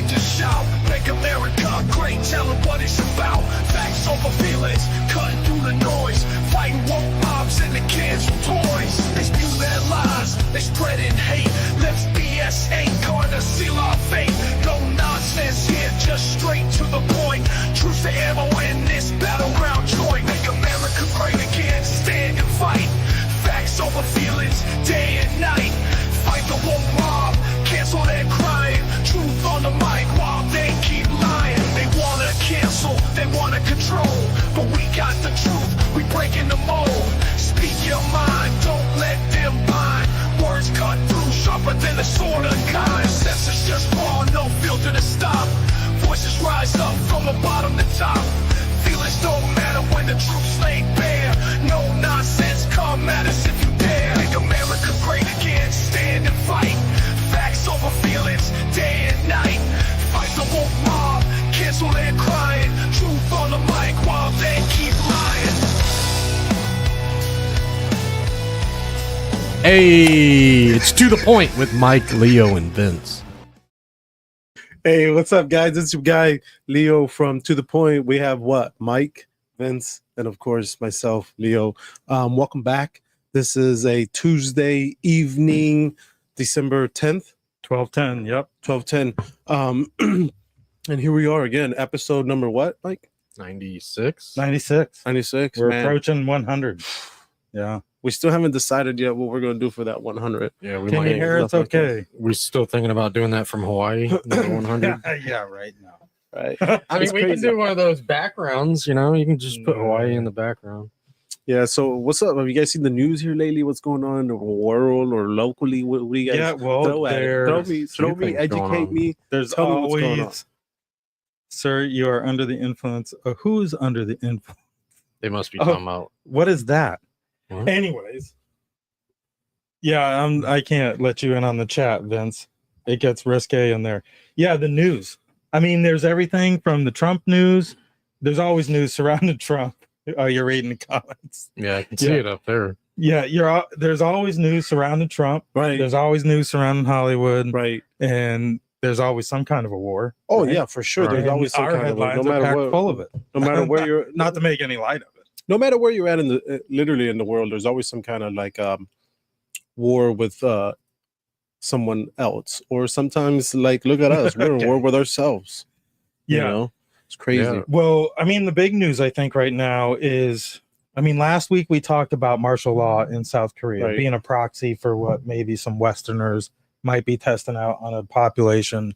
right to shout. Make America great, tell them what it's about. Facts over feelings, cutting through the noise. Fighting woke mobs and the kids with toys. They spew their lies, they spreading hate. Lips BS ain't gonna seal our fate. No nonsense here, just straight to the point. Truth to ammo in this battleground joint. Make America great again, stand and fight. Facts over feelings, day and night. Fight the woke mob, cancel their crying. Truth on the mic while they keep lying. They wanna cancel, they wanna control, but we got the truth, we breaking the mold. Speak your mind, don't let them bind. Words cut through, sharper than a sword of kind. Senses just raw, no filter to stop. Voices rise up from the bottom to top. Feelings don't matter when the truth's laid bare. No nonsense, come at us if you dare. Make America great again, stand and fight. Facts over feelings, day and night. Fight the woke mob, cancel their crying. Truth on the mic while they keep lying. Hey, it's To The Point with Mike, Leo, and Vince. Hey, what's up, guys? It's your guy, Leo from To The Point. We have what? Mike, Vince, and of course, myself, Leo. Welcome back. This is a Tuesday evening, December 10th. 12:10, yep. 12:10. And here we are again. Episode number what, Mike? 96? 96. 96. We're man. approaching 100. Yeah. We still haven't decided yet what we're going to do for that 100. Yeah, we Can you might. hear it's okay? We're still thinking about doing that from Hawaii, number 100. Yeah, right now. Right. I mean, It's we can crazy. do one of those backgrounds, you know? You can just put Hawaii in the background. Yeah, so what's up? Have you guys seen the news here lately? What's going on in the world or locally? What do you guys Yeah, well, throw at it? Throw me, few things educate going me. there's Tell me what's going on. always, sir, you are under the influence. Who's under the influence? They must be Oh. talking about. What is that? What? Anyways. Yeah, I can't let you in on the chat, Vince. It gets risque in there. Yeah, the news. I mean, there's everything from the Trump news. There's always news surrounding Trump. Oh, you're reading the comments. Yeah, I can see Yeah. it up there. Yeah, there's always news surrounding Trump. Right. There's always news surrounding Hollywood. Right. And there's always some kind of a war. Oh, right? yeah, for sure. There's And always some our kind of headlines no are matter packed what, full of it. no matter where you're Not to make any light of it. no matter where you're at in the literally in the world, there's always some kind of like war with someone else, or sometimes like look at us, we're in war with ourselves. Yeah. You know? It's crazy. Yeah. Well, I mean, the big news I think right now is, I mean, last week we talked about martial law in South Korea Right. being a proxy for what maybe some Westerners might be testing out on a population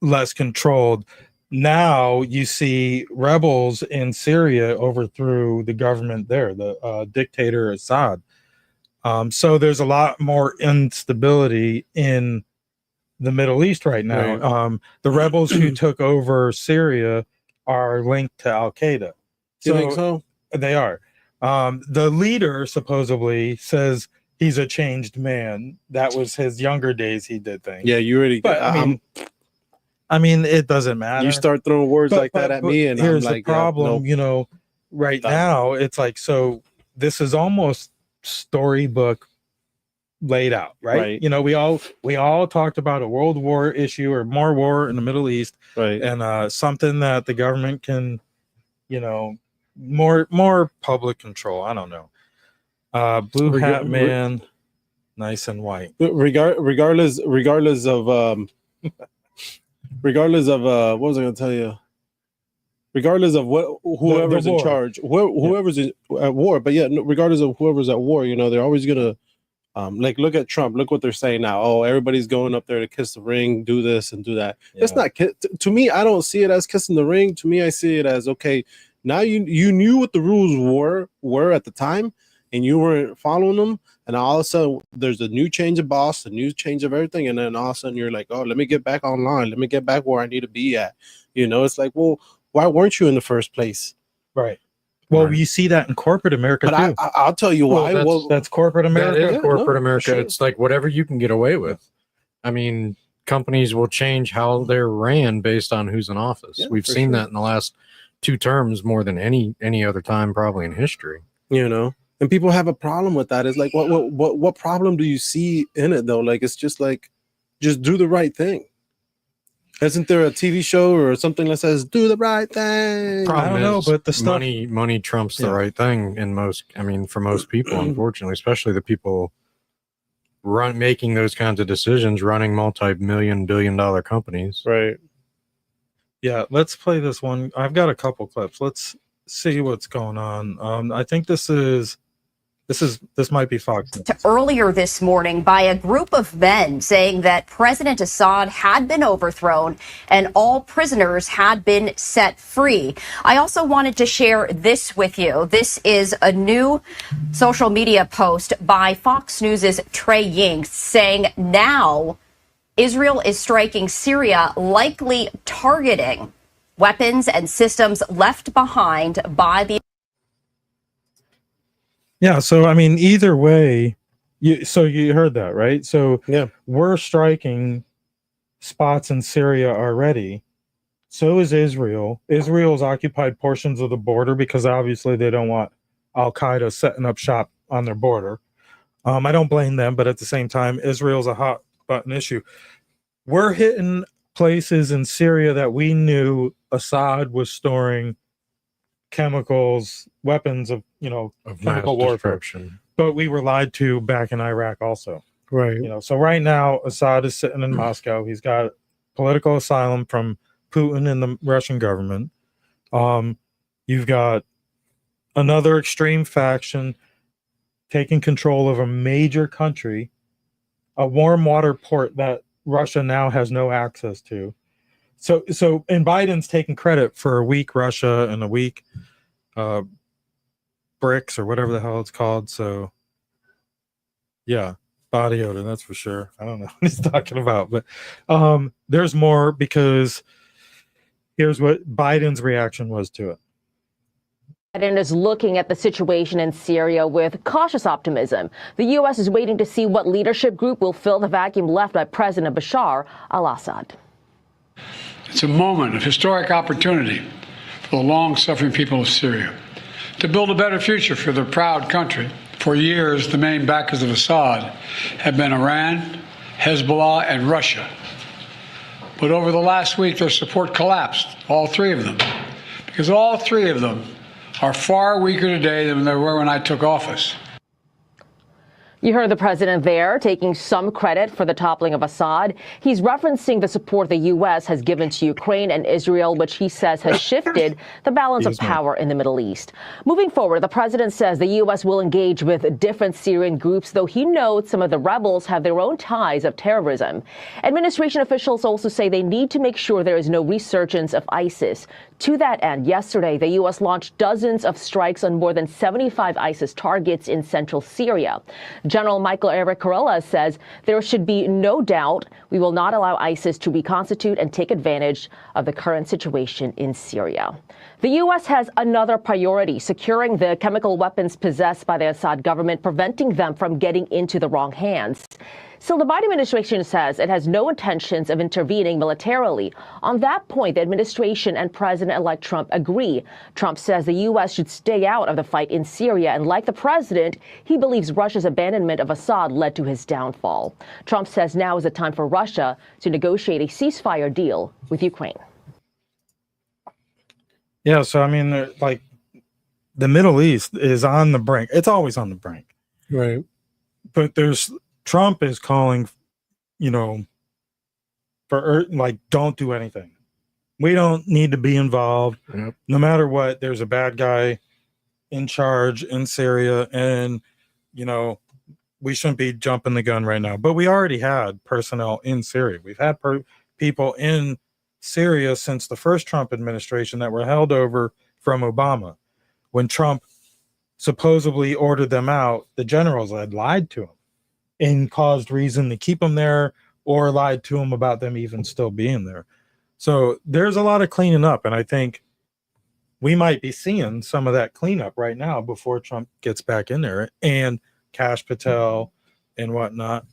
less controlled. Now you see rebels in Syria overthrew the government there, the dictator Assad. So there's a lot more instability in the Middle East right now. Right. The rebels who took over Syria are linked to Al Qaeda. Do you think so? They are. The leader supposedly says he's a changed man. That was his younger days. He did things. Yeah, you already. But I mean, it doesn't matter. you start throwing words But- like that but- at me, and here's I'm like, the problem. yeah, You know, right Done. now it's like, so this is almost storybook laid out, right? Right. You know, we all talked about a world war issue or more war in the Middle East, right. and something that the government can, you know, more public control. I don't know. Blue hat man, nice and white. Regardless of what was I going to tell you? Regardless of whoever's The in war. charge, whoever's at war, but yeah, regardless of whoever's at war, you know, they're always gonna like look at Trump. Look what they're saying now. Oh, everybody's going up there to kiss the ring, do this and do that. It's Yeah. not to me. I don't see it as kissing the ring. To me, I see it as okay. Now you knew what the rules were at the time, and you weren't following them. And all of a sudden, there's a new change of boss, a new change of everything, and then all of a sudden you're like, oh, let me get back online. Let me get back where I need to be at. You know, it's like, well, why weren't you in the first place? Right. Well, Right. you see that in corporate America But too. I'll tell you why. That's corporate America. That is Yeah, corporate no, America. sure. It's like whatever you can get away with. I mean, companies will change how they're ran based on who's in office. Yeah, We've for seen sure. that in the last 2 terms more than any other time probably in history. You know, and people have a problem with that. It's like, what problem do you see in it though? Like, it's just like, just do the right thing. Isn't there a TV show or something that says "Do the right thing"? I don't know, is but the stuff. money trumps the Yeah. right thing in most. I mean, for most people, unfortunately, especially the people making those kinds of decisions, running multi-million, billion-dollar companies. Right. Yeah, let's play this one. I've got a couple clips. Let's see what's going on. I think this might be Fox News. Earlier this morning by a group of men saying that President Assad had been overthrown and all prisoners had been set free. I also wanted to share this with you. This is a new social media post by Fox News' Trey Ying saying now Israel is striking Syria, likely targeting weapons and systems left behind by the. Yeah, so I mean, either way, you heard that, right? So Yeah. we're striking spots in Syria already. So is Israel. Israel's occupied portions of the border because obviously they don't want Al Qaeda setting up shop on their border. I don't blame them, but at the same time, Israel's a hot button issue. We're hitting places in Syria that we knew Assad was storing chemicals, weapons of chemical warfare. But we were lied to back in Iraq also. Right. So right now Assad is sitting in Moscow. He's got political asylum from Putin and the Russian government. You've got another extreme faction taking control of a major country, a warm water port that Russia now has no access to. So and Biden's taking credit for a weak Russia and a weak BRICS or whatever the hell it's called. So yeah, body odor, that's for sure. I don't know what he's talking about, but there's more, because here's what Biden's reaction was to it. Biden is looking at the situation in Syria with cautious optimism. The U.S. is waiting to see what leadership group will fill the vacuum left by President Bashar al-Assad. It's a moment of historic opportunity for the long-suffering people of Syria to build a better future for their proud country. For years, the main backers of Assad have been Iran, Hezbollah, and Russia. But over the last week, their support collapsed, all three of them, because all three of them are far weaker today than they were when I took office. You heard the president there taking some credit for the toppling of Assad. He's referencing the support the U.S. has given to Ukraine and Israel, which he says has shifted the balance of power in the Middle East. Moving forward, the president says the U.S. will engage with different Syrian groups, though he notes some of the rebels have their own ties of terrorism. Administration officials also say they need to make sure there is no resurgence of ISIS. To that end, yesterday, the U.S. launched dozens of strikes on more than 75 ISIS targets in central Syria. General Michael Eric Kurilla says there should be no doubt we will not allow ISIS to reconstitute and take advantage of the current situation in Syria. The U.S. has another priority, securing the chemical weapons possessed by the Assad government, preventing them from getting into the wrong hands. Still, the Biden administration says it has no intentions of intervening militarily. On that point, the administration and President-elect Trump agree. Trump says the U.S. should stay out of the fight in Syria, and like the president, he believes Russia's abandonment of Assad led to his downfall. Trump says now is the time for Russia to negotiate a ceasefire deal with Ukraine. Yeah, so I mean, like, the Middle East is on the brink. It's always on the brink. Right. But Trump is calling, for don't do anything. We don't need to be involved. Yep. No matter what, there's a bad guy in charge in Syria, and we shouldn't be jumping the gun right now. But we already had personnel in Syria. We've had people in Syria since the first Trump administration that were held over from Obama. When Trump supposedly ordered them out, the generals had lied to him and caused reason to keep them there, or lied to him about them even still being there. So there's a lot of cleaning up, and I think we might be seeing some of that cleanup right now before Trump gets back in there, and Kash Patel and whatnot.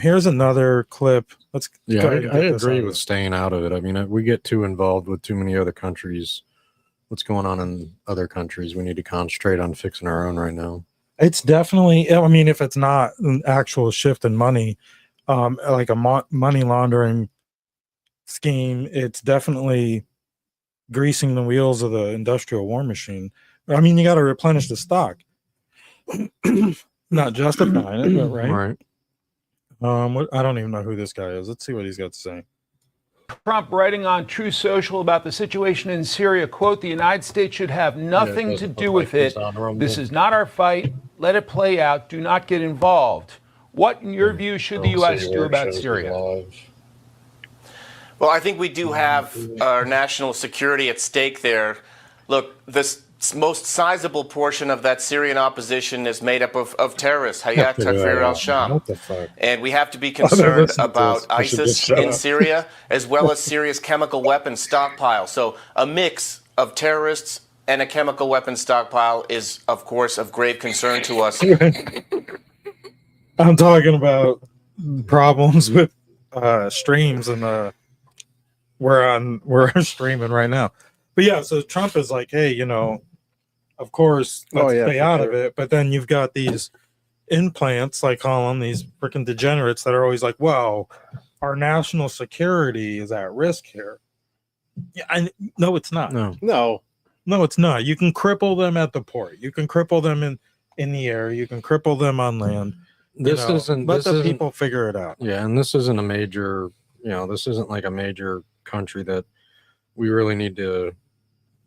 Here's another clip. Let's I this agree out with staying out of it. I mean, we get too involved with too many other countries. What's going on in other countries? We need to concentrate on fixing our own right now. It's definitely, I mean, if it's not an actual shift in money, like a money laundering scheme. It's definitely greasing the wheels of the industrial war machine. I mean, you got to replenish the stock. Not justifying it, but right. I don't even know who this guy is. Let's see what he's got to say. Trump writing on True Social about the situation in Syria, quote, "The United States should have nothing to do with it. This is not our fight. Let it play out. Do not get involved." What, in your view, should the U.S. do about Syria? Well, I think we do have our national security at stake there. Look, the most sizable portion of that Syrian opposition is made up of terrorists, Hayat Takfir al-Sham. And we have to be concerned about ISIS in Syria, as well as Syria's chemical weapons stockpile. So a mix of terrorists and a chemical weapons stockpile is, of course, of grave concern to us. I'm talking about problems with streams, and we're streaming right now. But yeah, so Trump is like, hey, of course, let's stay out of it. But then you've got these implants, I call them, these freaking degenerates that are always like, well, our national security is at risk here. Yeah, no, it's not. No, it's not. You can cripple them at the port. You can cripple them in the air. You can cripple them on land. Let the people figure it out. Yeah, and this isn't a major, this isn't like a major country that we really need to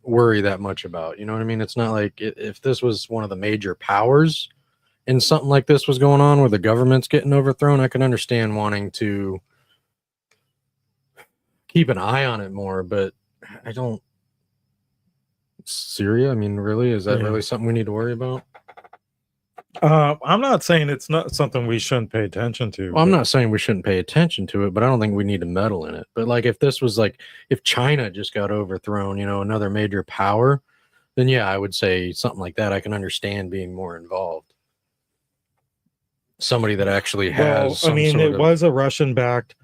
worry that much about. You know what I mean? It's not like if this was one of the major powers and something like this was going on where the government's getting overthrown, I can understand wanting to keep an eye on it more, but I don't. Syria, I mean, really, is that really something we need to worry about? I'm not saying it's not something we shouldn't pay attention to. Well, I'm not saying we shouldn't pay attention to it, but I don't think we need to meddle in it. But like, if this was like, if China just got overthrown, another major power, then yeah, I would say something like that. I can understand being more involved. Somebody that actually has. Well, I mean, it was a Russian-backed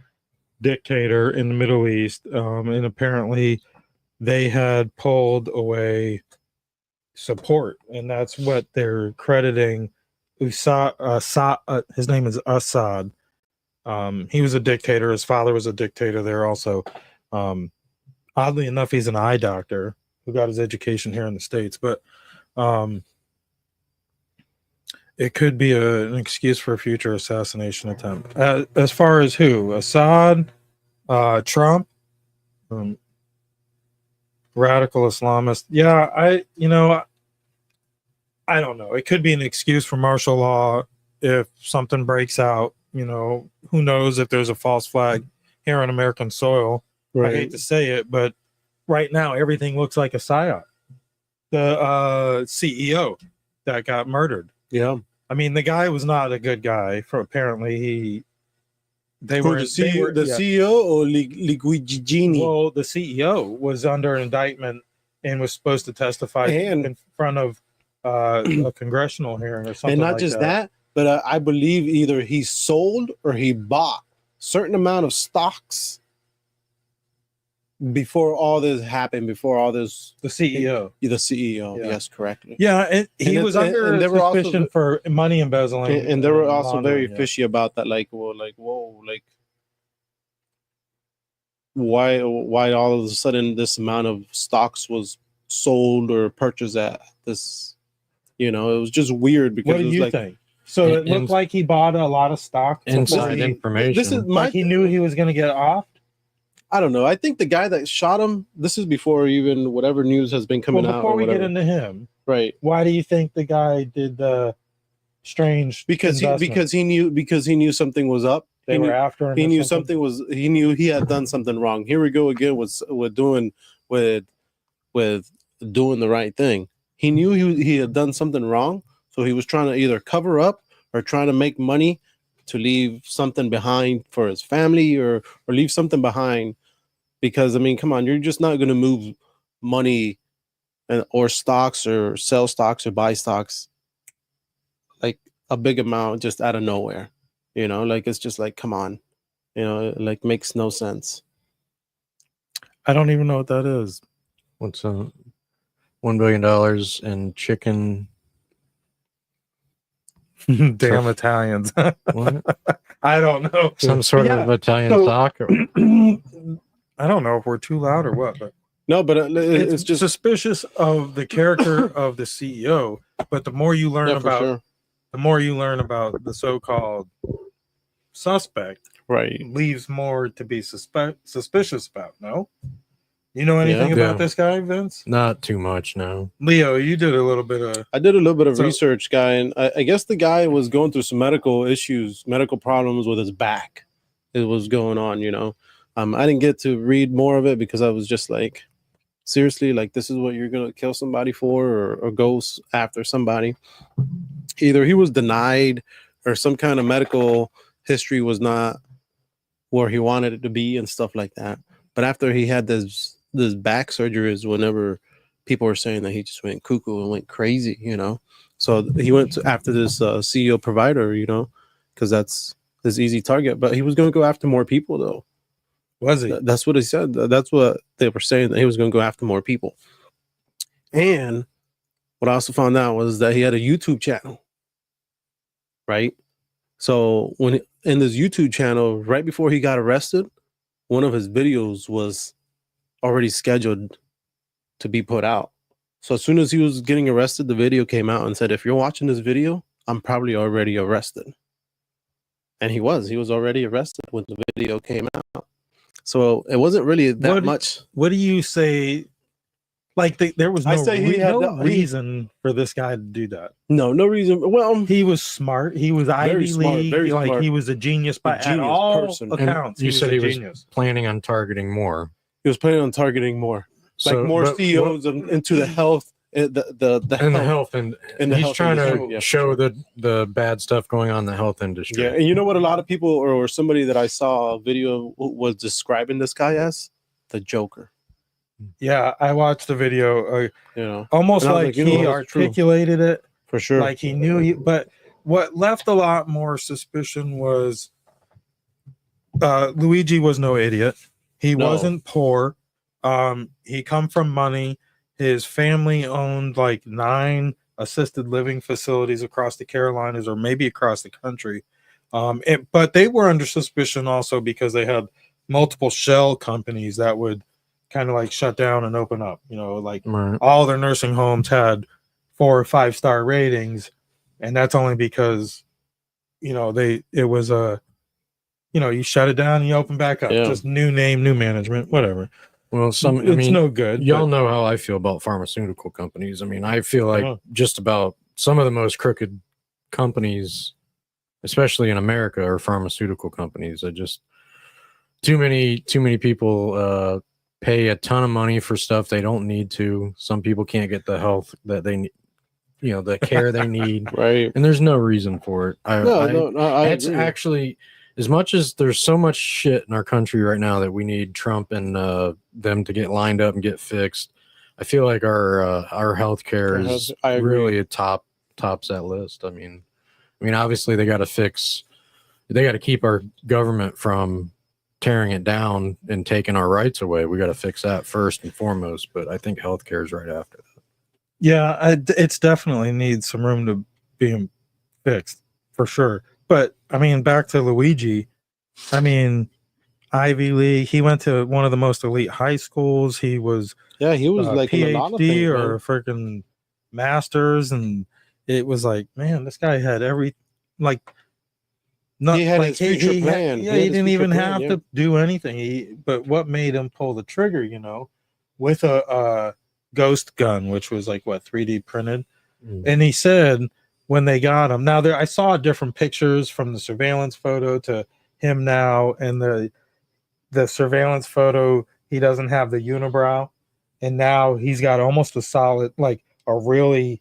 dictator in the Middle East, and apparently they had pulled away support, and that's what they're crediting his name is Assad. He was a dictator. His father was a dictator there also. Oddly enough, he's an eye doctor who got his education here in the States, but it could be an excuse for a future assassination attempt. As far as who? Assad, Trump, radical Islamist. Yeah, I don't know. It could be an excuse for martial law if something breaks out. Who knows if there's a false flag here on American soil. Right. I hate to say it, but right now everything looks like a psyop. The CEO that got murdered. Yeah. I mean, the guy was not a good guy. The CEO or Liguigini? Well, the CEO was under indictment and was supposed to testify in front of a congressional hearing or something. And not like just that, but I believe either he sold or he bought certain amount of stocks before all this happened. Before all this, the CEO, yes, correctly. Yeah, and he was under suspicion for money embezzling, and they were also very fishy about that. Why all of a sudden this amount of stocks was sold or purchased at this? It was just weird because what do you think? So it looked like he bought a lot of stock. Inside information. This is he knew he was going to get off. I don't know. I think the guy that shot him. This is before even whatever news has been coming out. Before we get into him, right? Why do you think the guy did the strange? Because he knew something was up. They were after him. He knew something was. He knew he had done something wrong. Here we go again with doing the right thing. He knew he had done something wrong, so he was trying to either cover up or trying to make money to leave something behind for his family or leave something behind. Because, I mean, come on, you're just not going to move money or stocks or sell stocks or buy stocks like a big amount just out of nowhere. It's just like, come on, makes no sense. I don't even know what that is. What's $1 billion in chicken? Damn Italians. What? I don't know. Some sort of Italian stock? I don't know if we're too loud or what, but No, but it's just suspicious of the character of the CEO. But the more you learn for about, sure. the more you learn about the so-called suspect, Right. leaves more to be suspicious about. No, you know anything Yeah. about this guy, Vince? Not too much, no. Leo, you did a little bit of. I did a little bit of So- research, guy, and I guess the guy was going through some medical issues, medical problems with his back. It was going on, you know. I didn't get to read more of it because I was just like, seriously, like this is what you're gonna kill somebody for, or go after somebody. Either he was denied, or some kind of medical history was not where he wanted it to be, and stuff like that. But after he had this back surgery, is whenever people were saying that he just went cuckoo and went crazy, you know. So he went after this CEO provider, you know, because that's his easy target. But he was going to go after more people, though. Was he? That's what he said. That's what they were saying, that he was going to go after more people. And what I also found out was that he had a YouTube channel, right? So in this YouTube channel, right before he got arrested, one of his videos was already scheduled to be put out. So as soon as he was getting arrested, the video came out and said, if you're watching this video, I'm probably already arrested. And he was already arrested when the video came out. So it wasn't really that much. What do you say? Like there was I say he had no reason for this guy to do that. No reason. Well, he was smart. He was Ivy League. Very like smart. he was a genius by Genius all person. accounts. You said he was genius. planning on targeting more. He was planning on targeting more, So, like more but CEOs into the health, the health, and he's health trying industry. to Yeah, for show sure. the bad stuff going on in the health industry. Yeah, and you know what? A lot of people, or somebody that I saw a video was describing this guy as the Joker. Yeah, I watched the video. You know, almost and I was like like, you know, he that's true. articulated it For sure. like he knew he. But what left a lot more suspicion was Luigi was no idiot. He wasn't poor. He come from money. His family owned like 9 assisted living facilities across the Carolinas, or maybe across the country. But they were under suspicion also because they had multiple shell companies that would kind of like shut down and open up. You know, like all their nursing homes had 4 or 5 star ratings, and that's only because it was a you shut it down and you open back up. Just new name, new management, whatever. Well, it's no good. Y'all know how I feel about pharmaceutical companies. I mean, I feel like just about some of the most crooked companies, especially in America, are pharmaceutical companies. I just too many people pay a ton of money for stuff they don't need to. Some people can't get the health that they need, the care they need. Right. And there's no reason for it. I it's agree. actually, as much as there's so much shit in our country right now that we need Trump and them to get lined up and get fixed, I feel like our healthcare is really tops that list. I mean, obviously they got to keep our government from tearing it down and taking our rights away. We got to fix that first and foremost. But I think healthcare is right after that. Yeah, it's definitely needs some room to be fixed for sure. But I mean, back to Luigi. I mean, Ivy League. He went to one of the most elite high schools. He was like PhD in a lot of things, or a freaking master's, and it was like, man, this guy had he had his future plan. He didn't even have to do anything. But what made him pull the trigger? With a ghost gun, which was like 3D printed, and he said, when they got him. Now I saw different pictures from the surveillance photo to him now, and the surveillance photo, he doesn't have the unibrow, and now he's got almost a solid, like a really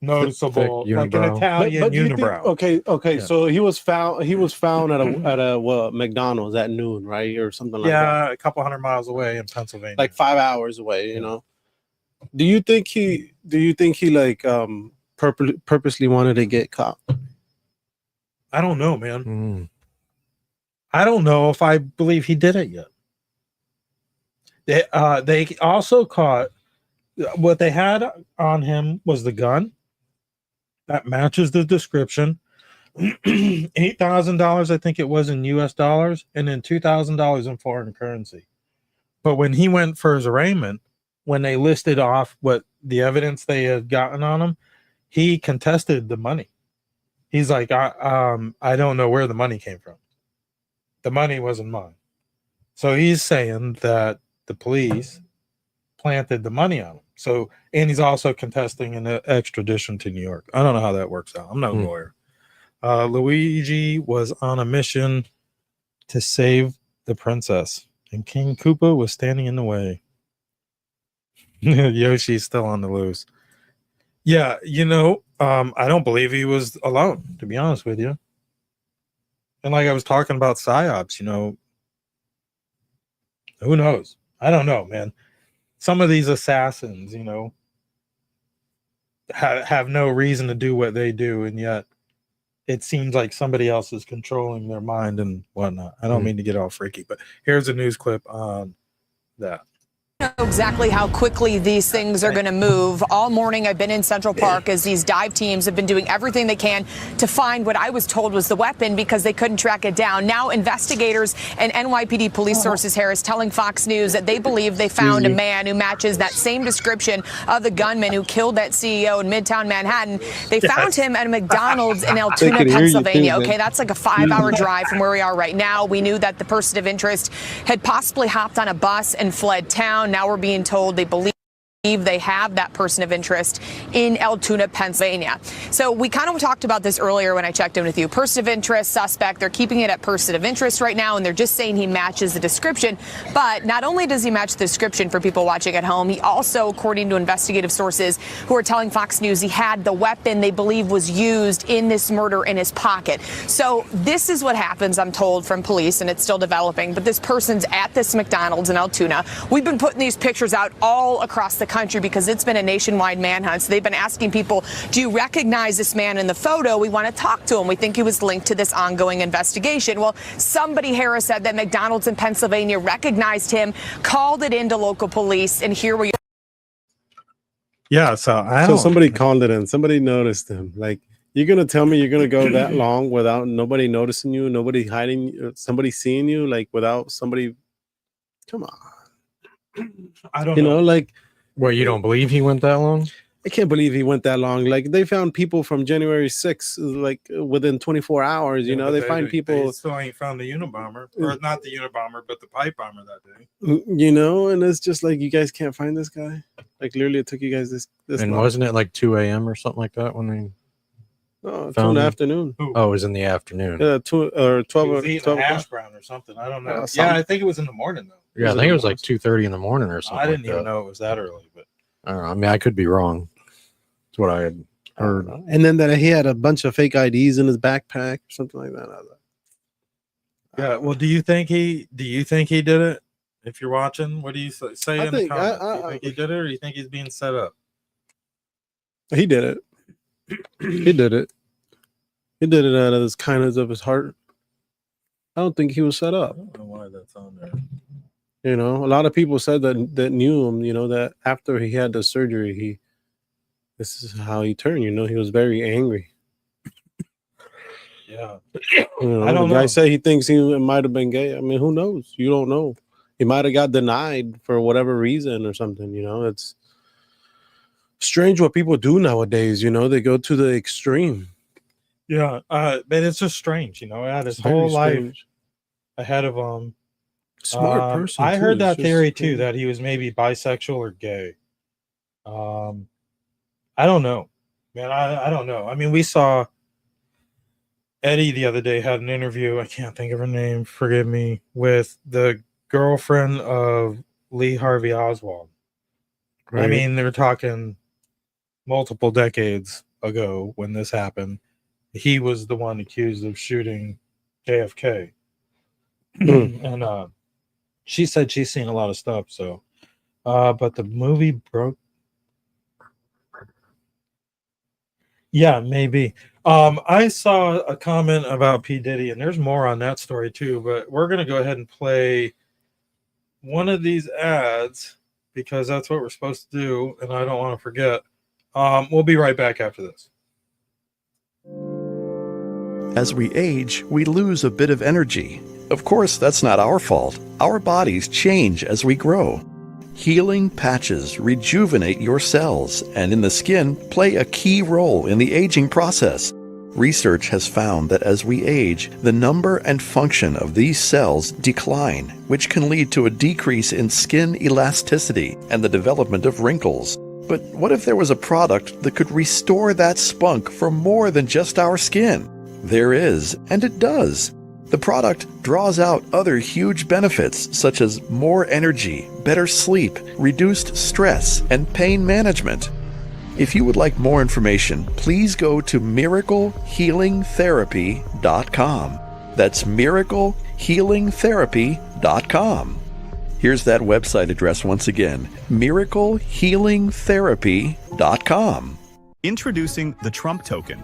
noticeable, like an Italian unibrow. Okay. Yeah. So he was found at a McDonald's at noon, right, or something like that. Yeah, a couple 100 miles away in Pennsylvania, like 5 hours away. You know. Do you think he like purposely wanted to get caught? I don't know, man. I don't know if I believe he did it yet. They also caught, what they had on him was the gun that matches the description. $8,000, I think it was, in US dollars, and then $2,000 in foreign currency. But when he went for his arraignment, when they listed off what the evidence they had gotten on him, he contested the money. He's like, I don't know where the money came from. The money wasn't mine. So he's saying that the police planted the money on him. So, and he's also contesting an extradition to New York. I don't know how that works out. I'm no lawyer. Luigi was on a mission to save the princess, and King Koopa was standing in the way. Yoshi's still on the loose. Yeah, I don't believe he was alone, to be honest with you. And like I was talking about psyops, who knows? I don't know, man. Some of these assassins, have no reason to do what they do, and yet it seems like somebody else is controlling their mind and whatnot. I don't mean to get all freaky, but here's a news clip on that. Know exactly how quickly these things are going to move. All morning I've been in Central Park as these dive teams have been doing everything they can to find what I was told was the weapon because they couldn't track it down. Now investigators and NYPD police sources here is telling Fox News that they believe they found a man who matches that same description of the gunman who killed that CEO in Midtown Manhattan. They found him at a McDonald's in Altoona, Pennsylvania. Okay, that's like a 5-hour drive from where we are right now. We knew that the person of interest had possibly hopped on a bus and fled town. Now we're being told they believe they have that person of interest in Altoona, Pennsylvania. So we kind of talked about this earlier when I checked in with you. Person of interest, suspect, they're keeping it at person of interest right now, and they're just saying he matches the description. But not only does he match the description for people watching at home, he also, according to investigative sources who are telling Fox News, he had the weapon they believe was used in this murder in his pocket. So this is what happens, I'm told, from police, and it's still developing. But this person's at this McDonald's in Altoona. We've been putting these pictures out all across the country because it's been a nationwide manhunt. So they've been asking people, do you recognize this man in the photo? We want to talk to him. We think he was linked to this ongoing investigation. Well, somebody, Harris, said that McDonald's in Pennsylvania recognized him, called it into local police, and here we are. Yeah, so somebody called it in. Somebody noticed him. Like, you're going to tell me you're going to go that long without nobody noticing you, nobody hiding, somebody seeing you, like without somebody. Come on. I don't know. Like, well, you don't believe he went that long? I can't believe he went that long. Like, they found people from January 6th, like within 24 hours. They find people. They still ain't found the Unabomber, or not the Unabomber, but the pipe bomber that day. And it's just like, you guys can't find this guy. Like, literally, it took you guys this. And long. wasn't it like 2 a.m. or something like that when they? Oh, 2 in the afternoon. Oh, it was in the afternoon. Yeah, 2 or 12 or 12 hash brown or something. I don't know. Something. Yeah, I think it was in the morning though. Yeah, I think it was like 2:30 in the morning or something. I didn't even know it was that early, but I don't know. I mean, I could be wrong. That's what I had heard. And then that he had a bunch of fake IDs in his backpack or something like that. Yeah. Well, do you think he did it? If you're watching, what do you say in the comments? Do you think he did it, or do you think he's being set up? He did it. He did it. He did it out of his kindness of his heart. I don't think he was set up. I don't know why that's on there. A lot of people said that knew him, that after he had the surgery, this is how he turned, he was very angry. Yeah. I don't know. The guy said he thinks he might have been gay. I mean, who knows? You don't know. He might have got denied for whatever reason or something, It's strange what people do nowadays, they go to the extreme. Yeah, but it's just strange, he had his whole life ahead of him. Smart person. I heard that theory too, that he was maybe bisexual or gay. I don't know, man. I don't know. I mean, we saw Eddie the other day had an interview. I can't think of her name. Forgive me. With the girlfriend of Lee Harvey Oswald. Right. I mean, they're talking multiple decades ago when this happened. He was the one accused of shooting JFK. And she said she's seen a lot of stuff. So, but the movie broke. Yeah, maybe. I saw a comment about P. Diddy, and there's more on that story too. But we're going to go ahead and play one of these ads because that's what we're supposed to do, and I don't want to forget. We'll be right back after this. As we age, we lose a bit of energy. Of course, that's not our fault. Our bodies change as we grow. Healing patches rejuvenate your cells and in the skin play a key role in the aging process. Research has found that as we age, the number and function of these cells decline, which can lead to a decrease in skin elasticity and the development of wrinkles. But what if there was a product that could restore that spunk for more than just our skin? There is, and it does. The product draws out other huge benefits such as more energy, better sleep, reduced stress, and pain management. If you would like more information, please go to miraclehealingtherapy.com. That's miraclehealingtherapy.com. Here's that website address once again, miraclehealingtherapy.com. Introducing the Trump token,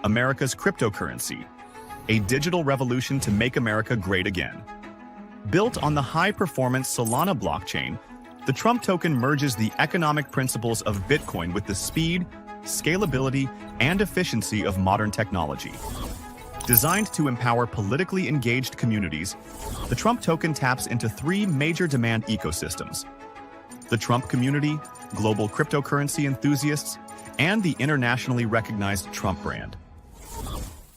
America's cryptocurrency, a digital revolution to make America great again. Built on the high-performance Solana blockchain, the Trump token merges the economic principles of Bitcoin with the speed, scalability, and efficiency of modern technology. Designed to empower politically engaged communities, the Trump token taps into three major demand ecosystems: the Trump community, global cryptocurrency enthusiasts, and the internationally recognized Trump brand.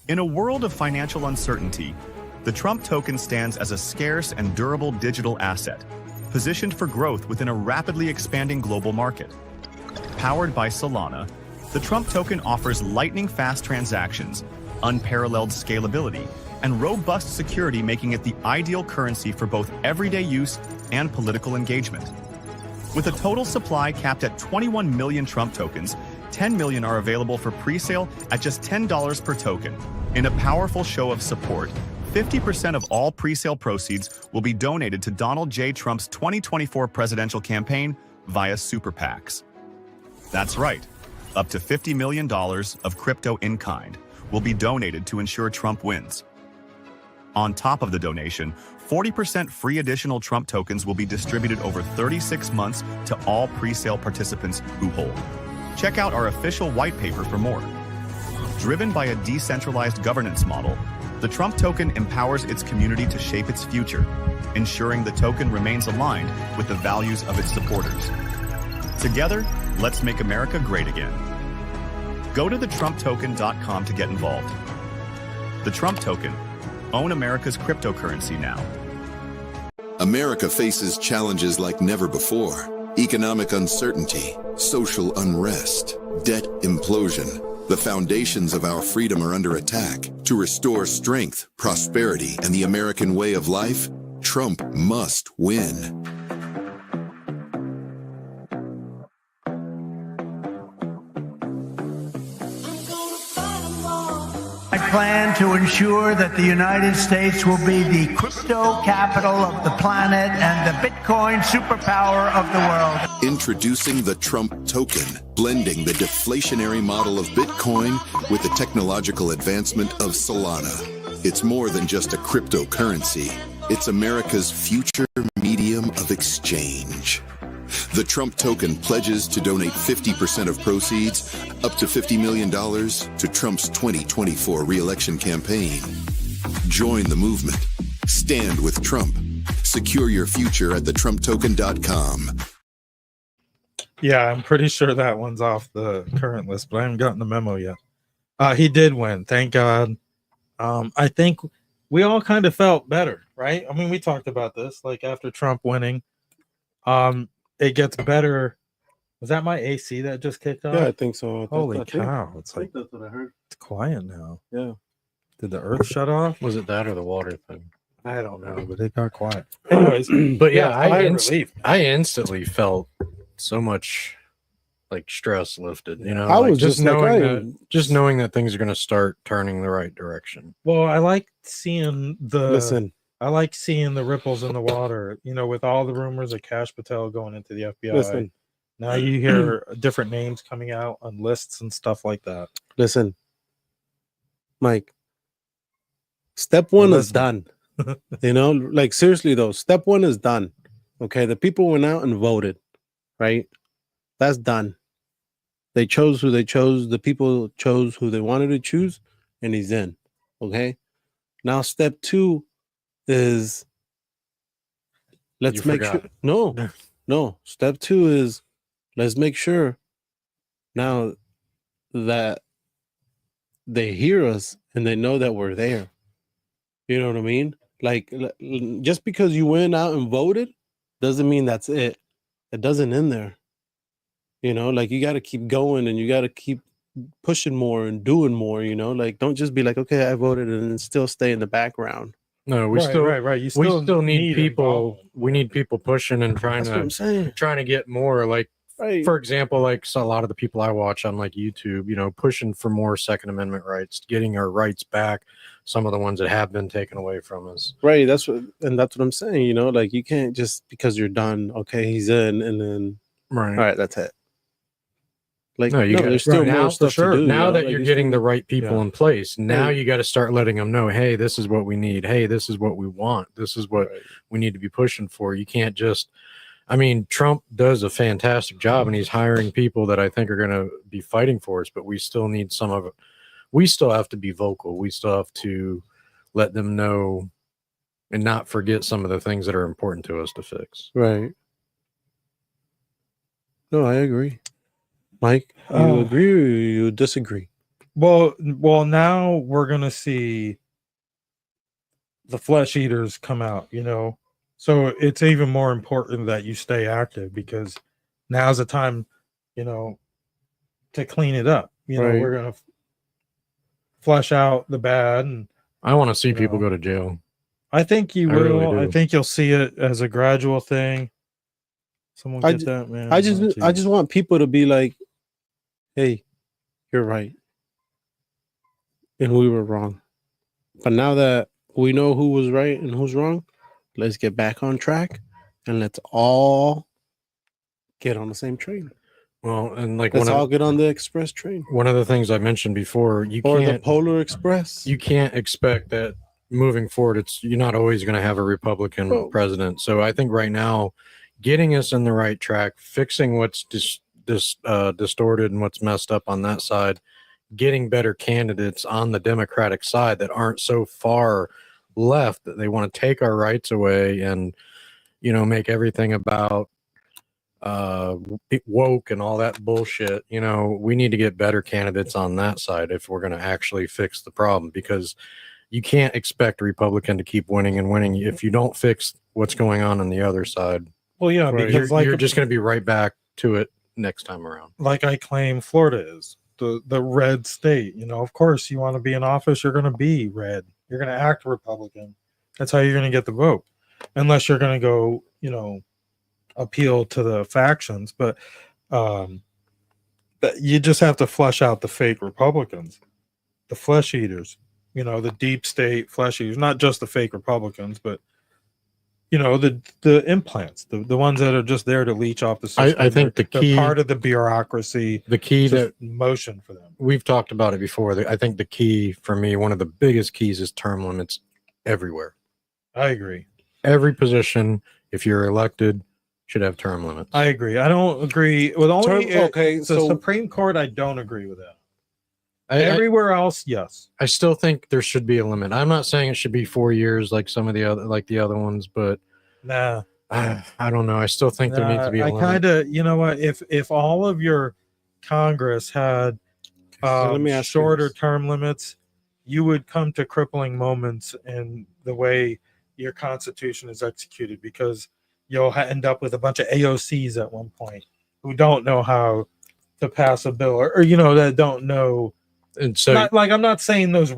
In a world of financial uncertainty, the Trump token stands as a scarce and durable digital asset, positioned for growth within a rapidly expanding global market. Powered by Solana, the Trump token offers lightning-fast transactions, unparalleled scalability, and robust security, making it the ideal currency for both everyday use and political engagement. With a total supply capped at 21 million Trump tokens, 10 million are available for pre-sale at just $10 per token. In a powerful show of support, 50% of all pre-sale proceeds will be donated to Donald J. Trump's 2024 presidential campaign via super PACs. That's right, up to $50 million of crypto in kind will be donated to ensure Trump wins. On top of the donation, 40% free additional Trump tokens will be distributed over 36 months to all pre-sale participants who hold. Check out our official white paper for more. Driven by a decentralized governance model, the Trump token empowers its community to shape its future, ensuring the token remains aligned with the values of its supporters. Together, let's make America great again. Go to thetrumptoken.com to get involved. The Trump token. Own America's cryptocurrency now. America faces challenges like never before. Economic uncertainty, social unrest, debt implosion. The foundations of our freedom are under attack. To restore strength, prosperity, and the American way of life, Trump must win. I plan to ensure that the United States will be the crypto capital of the planet and the Bitcoin superpower of the world. Introducing the Trump token, blending the deflationary model of Bitcoin with the technological advancement of Solana. It's more than just a cryptocurrency. It's America's future medium of exchange. The Trump token pledges to donate 50% of proceeds, up to $50 million, to Trump's 2024 re-election campaign. Join the movement. Stand with Trump. Secure your future at thetrumptoken.com. Yeah, I'm pretty sure that one's off the current list, but I haven't gotten the memo yet. He did win, thank God. I think we all kind of felt better, right? I mean, we talked about this, like after Trump winning, it gets better. Was that my AC that just kicked off? Yeah, I think so. Holy cow. It's like, that's what I heard. It's quiet now. Yeah. Did the earth shut off? Was it that or the water thing? I don't know, but it got quiet. Anyways, but yeah, relief. I instantly felt so much like stress lifted. You know, I like was just knowing that things are going to start turning the right direction. Well, I like seeing Listen. I like seeing the ripples in the water, you know, with all the rumors of Kash Patel going into the FBI. Listen. Now you hear different names coming out on lists and stuff like that. Listen, Mike, step one is done. You know, like seriously though, step one is done. Okay, the people went out and voted, right? That's done. They chose who they chose. The people chose who they wanted to choose, and he's in. Okay. Now, step 2 is let's You make forgot. sure. No. Step 2 is let's make sure now that they hear us and they know that we're there. You know what I mean? Like, just because you went out and voted doesn't mean that's it. It doesn't end there. You know, like you got to keep going and you got to keep pushing more and doing more. You know, like don't just be like, okay, I voted and then still stay in the background. No, we Right. You we still need people. involvement. We need people pushing and That's what I'm saying. trying to get more. Like, Right. for example, like a lot of the people I watch on like YouTube, you know, pushing for more Second Amendment rights, getting our rights back. Some of the ones that have been taken away from us. Right. That's what I'm saying. You know, like you can't just because you're done. Okay, he's in, and then Right. all right, that's it. Like no, there's still more stuff to do. Now you know? that like, you're you getting still- the right people Yeah. in place, now Right. you got to start letting them know, hey, this is what we need. Hey, this is what we want. This is what Right. we need to be pushing for. You can't just, I mean, Trump does a fantastic job and he's hiring people that I think are going to be fighting for us, but we still need some of it. We still have to be vocal. We still have to let them know and not forget some of the things that are important to us to fix. Right. No, I agree. Mike, you agree or you disagree? Well, now we're gonna see the flesh eaters come out, you know. So it's even more important that you stay active because now's the time, you know, to clean it up. You know, Right. we're gonna flush out the bad, and I want to see You people know. go to jail. I think you I will. really do. I think you'll see it as a gradual thing. Someone I get ju- that, man. I Oh, just geez. want people to be like, hey, you're right. And we were wrong. But now that we know who was right and who's wrong, let's get back on track and let's all get on the same train. Well, and like Let's all get on the express train one of the things I mentioned before, you or the can't Polar Express. you can't expect that moving forward. You're not always going to have a Republican Oh. president. So I think right now, getting us in the right track, fixing what's distorted and what's messed up on that side, getting better candidates on the Democratic side that aren't so far left that they want to take our rights away and, you know, make everything about woke and all that bullshit. You know, we need to get better candidates on that side if we're going to actually fix the problem, because you can't expect a Republican to keep winning and winning if you don't fix what's going on the other side. Well, yeah, Right. because You're just going to be right back to it next time around. like I claim Florida is the red state. You know, of course, you want to be in office, you're going to be red. You're going to act Republican. That's how you're going to get the vote, unless you're going to go, you know, appeal to the factions. But you just have to flush out the fake Republicans, the flesh eaters. You know, the deep state flesh eaters, not just the fake Republicans, but you know, the implants, the ones that are just there to leech off the system. I think they're part of the bureaucracy. The key just that motion for them. we've talked about it before. I think the key for me, one of the biggest keys, is term limits everywhere. I agree. Every position, if you're elected, should have term limits. I agree. I don't agree with only Okay, the so Supreme Court. I don't agree with that. I Everywhere else, yes. still think there should be a limit. I'm not saying it should be 4 years like some of the other ones, but Nah, I don't know. I still think there needs to be a I limit. kind of, you know what? If all of your Congress had so let me ask you shorter this. term limits, you would come to crippling moments in the way your Constitution is executed, because you'll end up with a bunch of AOCs at one point who don't know how to pass a bill, or you know, that don't know. And so, Not, like, I'm not saying those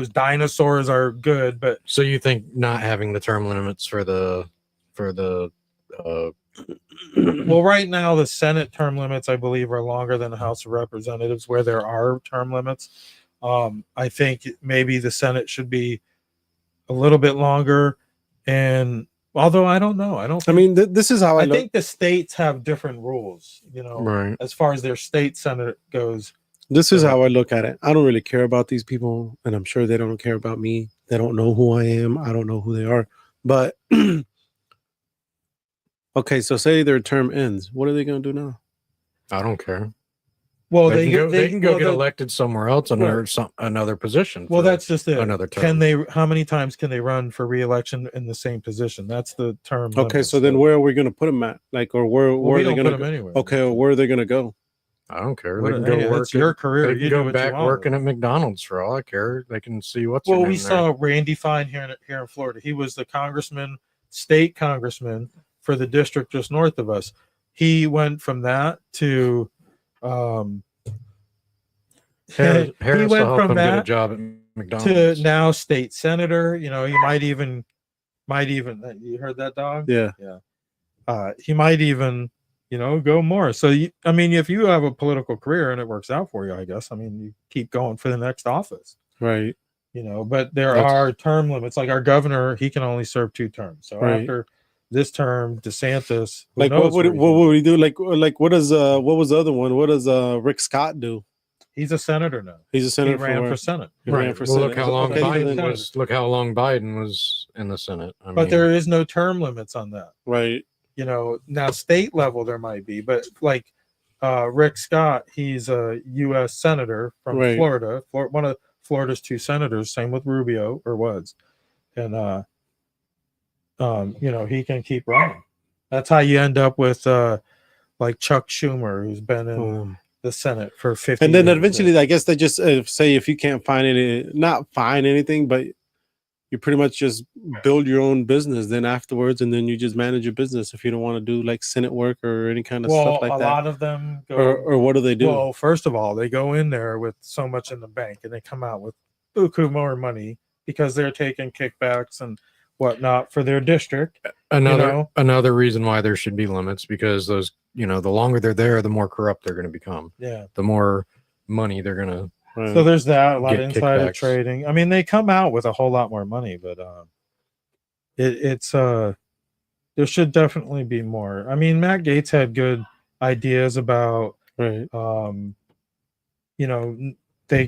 dinosaurs are good, but so you think not having the term limits for the well, right now the Senate term limits, I believe, are longer than the House of Representatives, where there are term limits. I think maybe the Senate should be a little bit longer, and although I don't know, I mean, this is how I look. think the states have different rules, you know, Right. as far as their state Senate goes. This is how I look at it. I don't really care about these people, and I'm sure they don't care about me. They don't know who I am. I don't know who they are. But okay, so say their term ends. What are they going to do now? I don't care. Well, they can go well, get elected somewhere else under another position. Well, for that's just it. Another term. Can they? How many times can they run for re-election in the same position? That's the term. Okay, limit. so then where are we going to put them at? Like, or where are they going to put them anywhere? Okay, or where are they going to go? I don't care. What They can hey, go work. that's your career. They can You go do what back you want. working at McDonald's for all I care. They can see what's. Well, we saw Randy Fine here in Florida. He was the state congressman for the district just north of us. He went from that to Harris he went will help from him get a that job at McDonald's to now state senator. You know, he might even you heard that dog? Yeah. He might even go more. So I mean, if you have a political career and it works out for you, I guess, I mean, you keep going for the next office, right? But there are term limits. Like our governor, he can only serve 2 terms. So after this term, DeSantis, like what would he do? Like what does what was the other one? What does Rick Scott do? He's a senator now. He's a senator. He ran for Senate. He ran for Senate. Look how long Biden was in the Senate. But there is no term limits on that. Right. Now state level there might be, but like Rick Scott, he's a U.S. senator from Florida, one of Florida's 2 senators. Same with Rubio, or was, and he can keep running. That's how you end up with like Chuck Schumer, who's been in the Senate for 50 and then years. eventually, I guess they just say if you can't not find anything, but you pretty much just build your own business then afterwards, and then you just manage your business if you don't want to do like Senate work or any kind of stuff like that. A lot of them go, or what do they do? Well, first of all, they go in there with so much in the bank, and they come out with buku more money because they're taking kickbacks and whatnot for their district. Another reason why there should be limits, because those, the longer they're there, the more corrupt they're going to become. Yeah. The more money they're going to. So there's that, a lot of insider kickbacks. trading. I mean, they come out with a whole lot more money, but it's there should definitely be more. I mean, Matt Gaetz had good ideas about they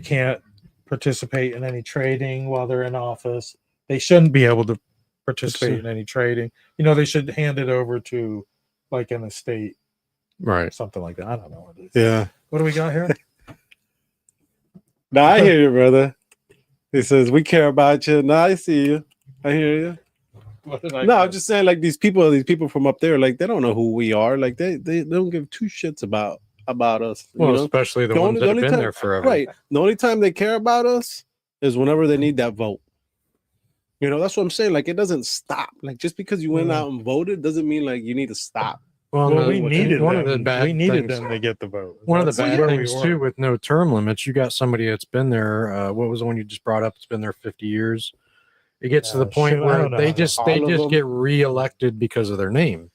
can't participate in any trading while they're in office. They shouldn't be able to participate in any trading. They should hand it over to like an estate, right? Something like that. I don't know. Yeah. What do we got here? No, I hear you, brother. He says, we care about you. No, I see you. I hear you. I'm just saying, like, these people from up there, like, they don't know who we are. Like, they don't give 2 shits about us. Well, especially the ones that have been there forever. Right. The only time they care about us is whenever they need that vote. That's what I'm saying. Like, it doesn't stop. Like, just because you went out and voted doesn't mean, like, you need to stop. Well, we needed them to get the vote. One of the bad things too, with no term limits, you got somebody that's been there. What was the one you just brought up? It's been there 50 years. It gets to the point where they just get reelected because of their name.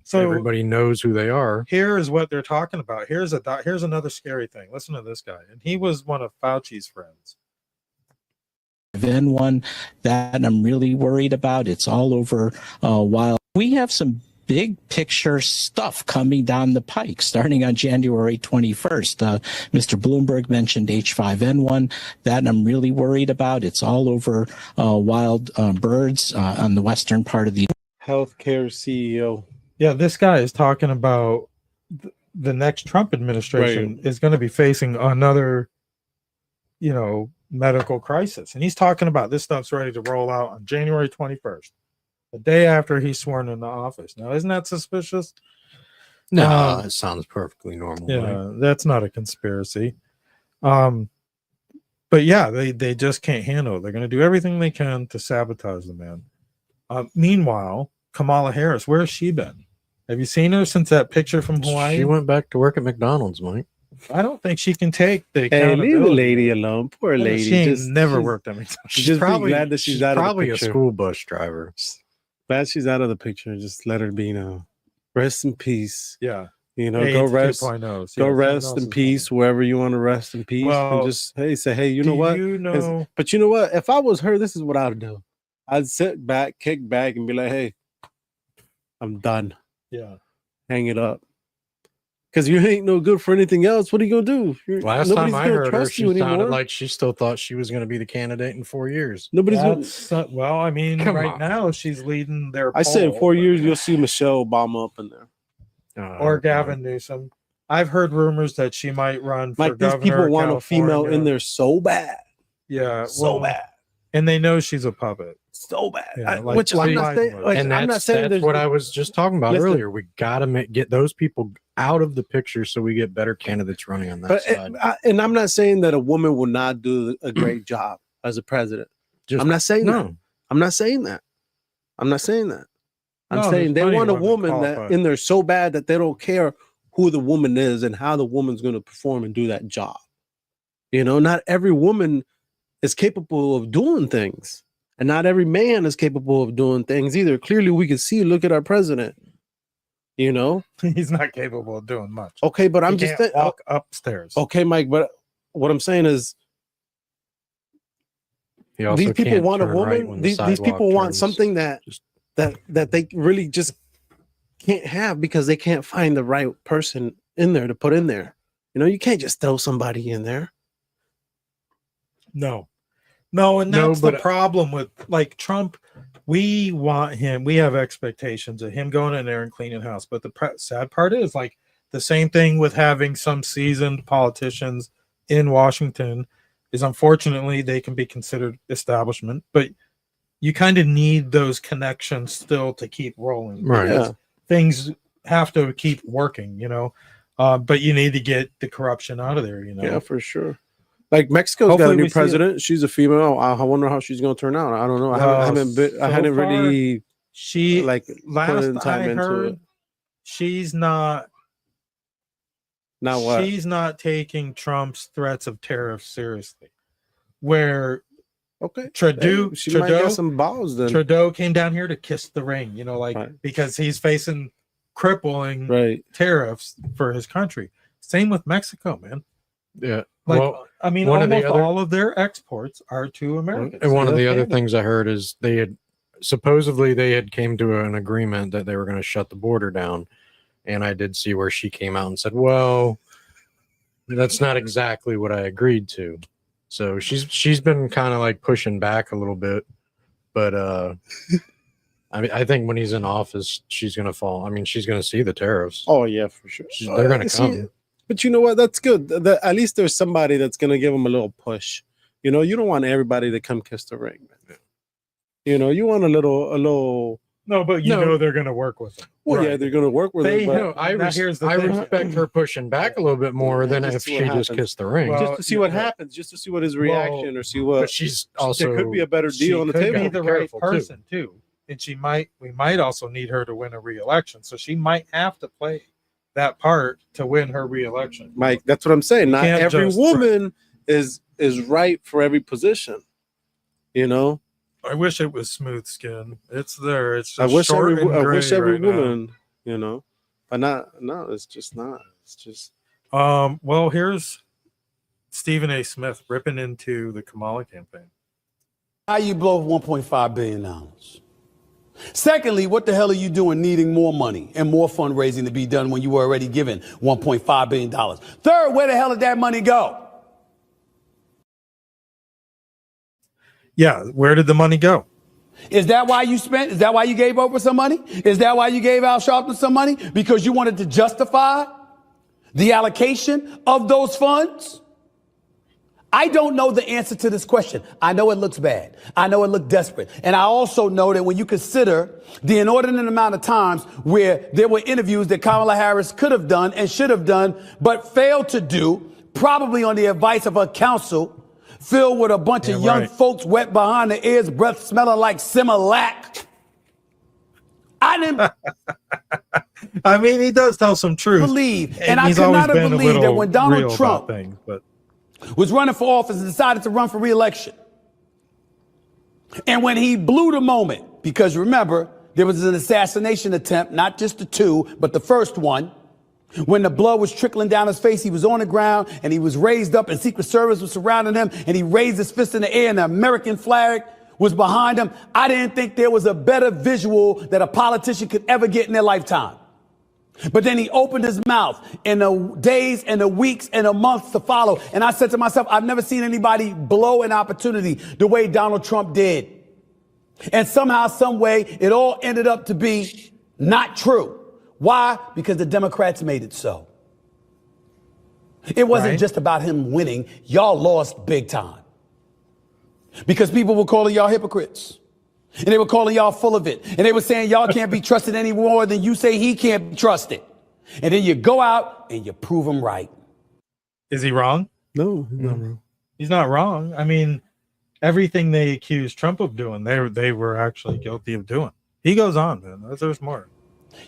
So everybody knows who they are. Here is what they're talking about. Here's another scary thing. Listen to this guy, and he was one of Fauci's friends. N1 that I'm really worried about. It's all over while we have some big picture stuff coming down the pike starting on January 21st. Mr. Bloomberg mentioned H5N1 that I'm really worried about. It's all over wild birds on the western part of the healthcare CEO. Yeah, this guy is talking about the next Trump administration is going to be facing another, medical crisis. And he's talking about this stuff's ready to roll out on January 21st, the day after he's sworn into office. Now, isn't that suspicious? No, it sounds perfectly normal. Yeah, right? That's not a conspiracy. But yeah, they just can't handle it. They're going to do everything they can to sabotage the man. Meanwhile, Kamala Harris, where has she been? Have you seen her since that picture from Hawaii? She went back to work at McDonald's, Mike. I don't think she can take the Hey, leave the lady alone. Poor lady. She ain't never worked at McDonald's. She's probably glad that she's out of the probably a picture. school bus driver. Glad she's out of the picture. Just let her be now. Rest in peace. Yeah. Go rest. 2.0. Go rest in peace wherever you want to rest in peace. Well, and just say, hey, you know what? But you know what? If I was her, this is what I would do. I'd sit back, kick back, and be like, hey, I'm done. Yeah. Hang it up. Because you ain't no good for anything else. What are you going to do? Last time I heard her, she sounded like she still thought she was going to be the candidate in 4 years. Well, I mean, now she's leading their poll. I said in 4 years, you'll see Michelle Obama up in there. Or Gavin Newsom. I've heard rumors that she might run for Like these governor people of want a female California. in there so bad. Yeah, So bad. And they know she's a puppet. So bad. Yeah, Which I'm not saying. Like, And I'm not saying that's what I was just talking about Listen. earlier. We got to get those people out of the picture so we get better candidates running on that side. And I'm not saying that a woman will not do a great job as a president. I'm not saying that. I'm not saying that. I'm not saying that. I'm saying they want a woman that in there so bad that they don't care who the woman is and how the woman's going to perform and do that job. You know, not every woman is capable of doing things, and not every man is capable of doing things either. Clearly, we can see. Look at our president. You know, he's not capable of doing much. Okay, but I'm He just can't walk upstairs. Okay, Mike, but what I'm saying is these people want a woman. These people want something that they really just can't have because they can't find the right person in there to put in there. You know, you can't just throw somebody in there. No, and that's the problem with like Trump. We want him. We have expectations of him going in there and cleaning house. But the sad part is like the same thing with having some seasoned politicians in Washington is unfortunately they can be considered establishment, but you kind of need those connections still to keep rolling. Right. Yeah. Things have to keep working, you know, but you need to get the corruption out of there, you know. Yeah, for sure. Like Mexico's got a new president. She's a female. I wonder how she's going to turn out. I don't know. I hadn't really. She like last I heard, she's not. Now what? She's not taking Trump's threats of tariffs seriously. Where Trudeau, she might get some balls then. Trudeau came down here to kiss the ring, you know, like because he's facing crippling tariffs for his country. Same with Mexico, man. Yeah. Like, well, I mean, almost all of their exports are to America. And one of the other things I heard is they had supposedly they had came to an agreement that they were going to shut the border down. And I did see where she came out and said, well, that's not exactly what I agreed to. So she's been kind of like pushing back a little bit. But I mean, I think when he's in office, she's going to fall. I mean, she's going to see the tariffs. Oh, yeah, for sure. They're going to come. But you know what? That's good. At least there's somebody that's going to give them a little push. You know, you don't want everybody to come kiss the ring. Man. You know, you want a little. No, but you know they're going to work with them. Well, yeah, they're going to work with them. But I respect her pushing back a little bit more than if she just kissed the ring. Just to see what happens, just to see what his reaction or see what. But she's also. There could be a better deal on the table. Be the right person too, and we might also need her to win a re-election, so she might have to play that part to win her re-election. Mike, that's what I'm saying. Not every woman is right for every position. You know. I wish it was smooth skin. It's there. It's just I wish every woman, now. You know, but no, it's just not. It's just. Well, here's Stephen A. Smith ripping into the Kamala campaign. How you blow $1.5 billion? Secondly, what the hell are you doing needing more money and more fundraising to be done when you were already given $1.5 billion? Third, where the hell did that money go? Yeah, where did the money go? Is that why you spent? Is that why you gave Oprah some money? Is that why you gave Al Sharpton some money? Because you wanted to justify the allocation of those funds? I don't know the answer to this question. I know it looks bad. I know it looked desperate. And I also know that when you consider the inordinate amount of times where there were interviews that Kamala Harris could have done and should have done, but failed to do, probably on the advice of her counsel, filled with a bunch of young folks wet behind the ears, breath smelling like Similac. I didn't I mean, he does tell some truth. And I could not have believed that when Donald Trump was running for office and decided to run for re-election, and when he blew the moment, because remember, there was an assassination attempt, not just the two, but the first one. When the blood was trickling down his face, he was on the ground and he was raised up and Secret Service was surrounding him and he raised his fist in the air and the American flag was behind him. I didn't think there was a better visual that a politician could ever get in their lifetime. But then he opened his mouth in the days and the weeks and the months to follow. And I said to myself, I've never seen anybody blow an opportunity the way Donald Trump did. And somehow, some way, it all ended up to be not true. Why? Because the Democrats made it so. It wasn't just about him winning. Y'all lost big time. Because people were calling y'all hypocrites. And they were calling y'all full of it. And they were saying y'all can't be trusted any more than you say he can't be trusted. And then you go out and you prove him right. Is he wrong? No, he's not wrong. He's not wrong. I mean, everything they accused Trump of doing, they were actually guilty of doing. He goes on, man. There's more.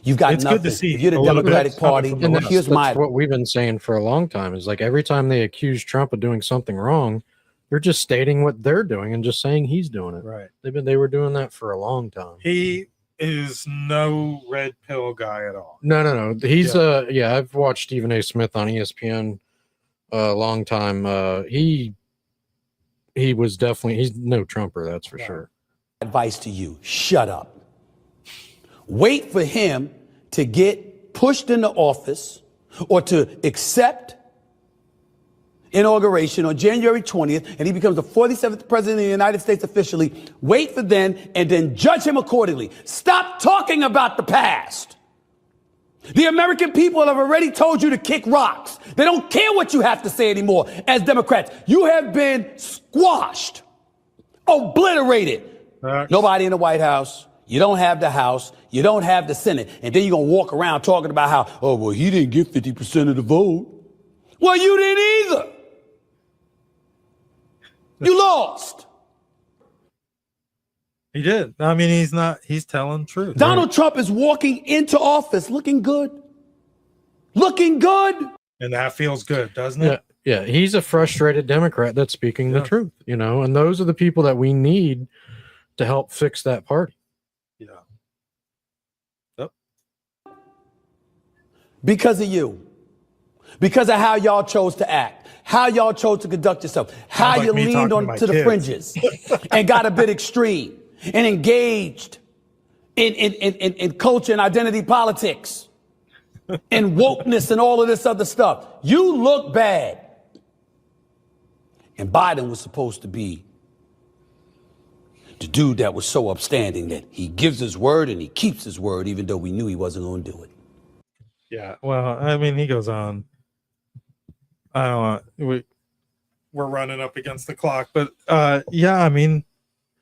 You've got it's nothing. good to see. If you're the Democratic Party, And here's that's what we've been saying for a long time is like every time they accuse Trump of doing something wrong, they're just stating what they're doing and just saying he's doing it. Right. They were doing that for a long time. He is no red pill guy at all. No. He's I've watched Stephen A. Smith on ESPN a long time. He was definitely he's no Trumper, that's for sure. Advice to you: shut up. Wait for him to get pushed into office or to accept inauguration on January 20th, and he becomes the 47th president of the United States officially. Wait for then, and then judge him accordingly. Stop talking about the past. The American people have already told you to kick rocks. They don't care what you have to say anymore as Democrats. You have been squashed, obliterated. Nobody in the White House. You don't have the House. You don't have the Senate. And then you're going to walk around talking about how, oh, well, he didn't get 50% of the vote. Well, you didn't either. You lost. He did. I mean, he's telling truth. Donald Trump is walking into office looking good. Looking good. And that feels good, doesn't it? Yeah. He's a frustrated Democrat that's speaking the truth, and those are the people that we need to help fix that party. Yeah. Yep. Because of you. Because of how y'all chose to act. How y'all chose to conduct yourself. How you leaned on to the fringes and got a bit extreme and engaged in culture and identity politics and wokeness and all of this other stuff. You look bad. And Biden was supposed to be the dude that was so upstanding that he gives his word and he keeps his word, even though we knew he wasn't going to do it. Yeah. Well, I mean, he goes on. I don't know. We're running up against the clock, but I mean,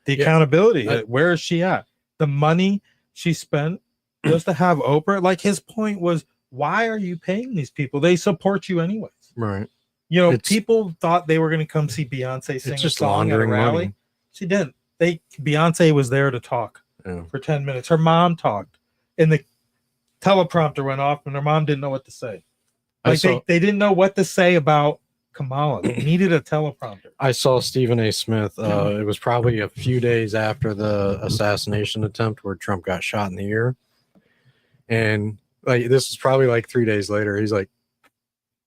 the accountability. Where is she at? The money she spent just to have Oprah. Like his point was, why are you paying these people? They support you anyways. Right. People thought they were going to come see Beyonce sing just a song at a rally. money. She didn't. Beyonce was there to talk for 10 minutes. Her mom talked, and the teleprompter went off, and her mom didn't know what to say. They didn't know what to say about Kamala. They needed a teleprompter. I saw Stephen A. Smith. It was probably a few days after the assassination attempt where Trump got shot in the ear. And this is probably like 3 days later. He's like,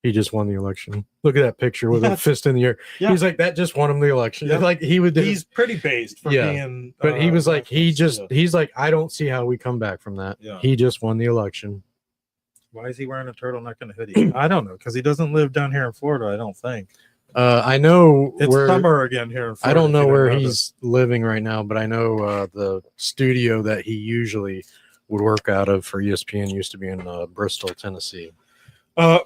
he just won the election. Look at that picture with a fist in the air. Yeah. He's like, that just won him the election. Yeah. Like he's pretty based for being. But he was like, he's like, I don't see how we come back from that. Yeah. He just won the election. Why is he wearing a turtleneck and a hoodie? I don't know, because he doesn't live down here in Florida, I don't think. I know it's summer again here in Florida. I don't know where he's living right now, but I know the studio that he usually would work out of for ESPN used to be in Bristol, Tennessee.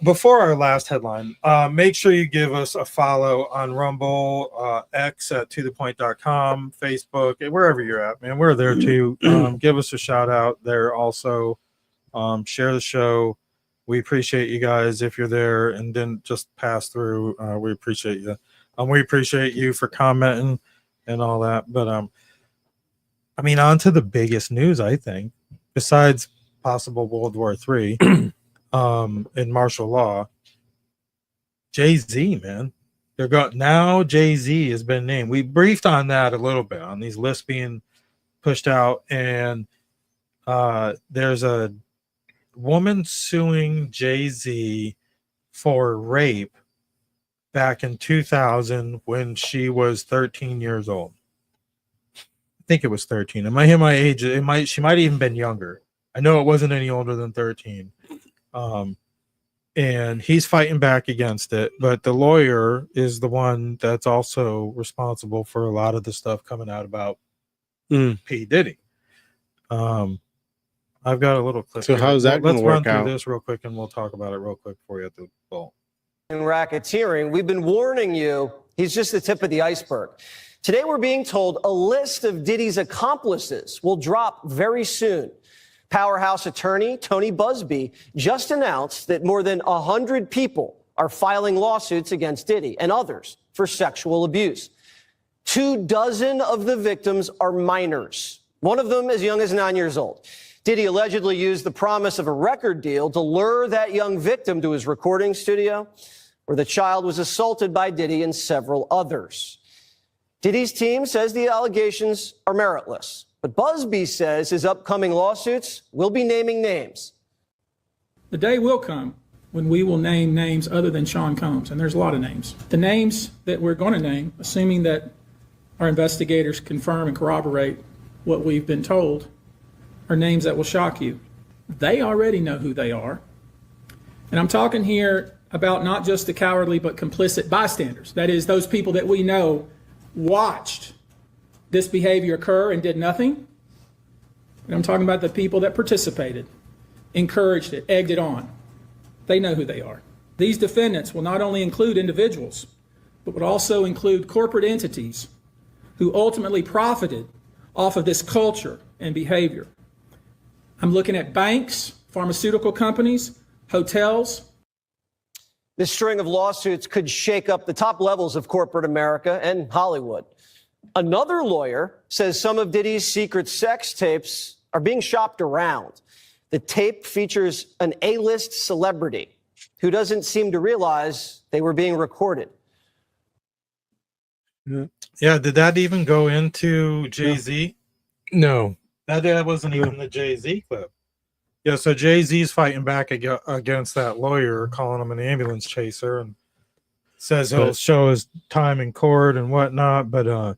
Before our last headline, make sure you give us a follow on Rumble, X at tothepoint.com, Facebook, wherever you're at, man. We're there too. Give us a shout out there also. Share the show. We appreciate you guys if you're there and didn't just pass through. We appreciate you. We appreciate you for commenting and all that. But I mean, on to the biggest news, I think, besides possible World War III in martial law. Jay-Z, man. Now Jay-Z has been named. We briefed on that a little bit, on these lists being pushed out, and there's a woman suing Jay-Z for rape back in 2000 when she was 13 years old. I think it was 13. It might hit my age. She might have even been younger. I know it wasn't any older than 13. And he's fighting back against it, but the lawyer is the one that's also responsible for a lot of the stuff coming out about P. Diddy. I've got a little clip. So here. how's that going to work out? Let's run through this real quick, and we'll talk about it real quick for you at the ball. racketeering. We've been warning you, he's just the tip of the iceberg. Today, we're being told a list of Diddy's accomplices will drop very soon. Powerhouse attorney Tony Busby just announced that more than 100 people are filing lawsuits against Diddy and others for sexual abuse. 24 of the victims are minors. One of them as young as 9 years old. Diddy allegedly used the promise of a record deal to lure that young victim to his recording studio, where the child was assaulted by Diddy and several others. Diddy's team says the allegations are meritless, but Busby says his upcoming lawsuits will be naming names. The day will come when we will name names other than Sean Combs, and there's a lot of names. The names that we're going to name, assuming that our investigators confirm and corroborate what we've been told, are names that will shock you. They already know who they are. And I'm talking here about not just the cowardly but complicit bystanders. That is, those people that we know watched this behavior occur and did nothing. And I'm talking about the people that participated, encouraged it, egged it on. They know who they are. These defendants will not only include individuals, but would also include corporate entities who ultimately profited off of this culture and behavior. I'm looking at banks, pharmaceutical companies, hotels. This string of lawsuits could shake up the top levels of corporate America and Hollywood. Another lawyer says some of Diddy's secret sex tapes are being shopped around. The tape features an A-list celebrity who doesn't seem to realize they were being recorded. Yeah, did that even go into Jay-Z? No. That wasn't even the Jay-Z clip. Yeah, so Jay-Z's fighting back against that lawyer, calling him an ambulance chaser, and says he'll show his time in court and whatnot. But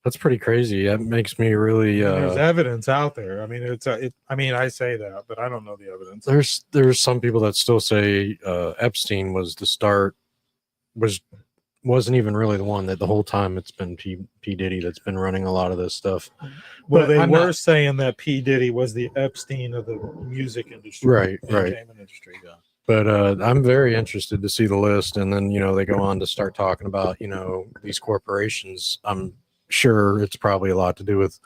that's pretty crazy. That makes me really. There's evidence out there. I mean, I say that, but I don't know the evidence. There's some people that still say Epstein was the start. Wasn't even really the one, that the whole time it's been P. Diddy that's been running a lot of this stuff. Well, But they I'm were not- saying that P. Diddy was the Epstein of the music industry, Right. entertainment industry. Yeah. But I'm very interested to see the list, and then they go on to start talking about these corporations. I'm sure it's probably a lot to do with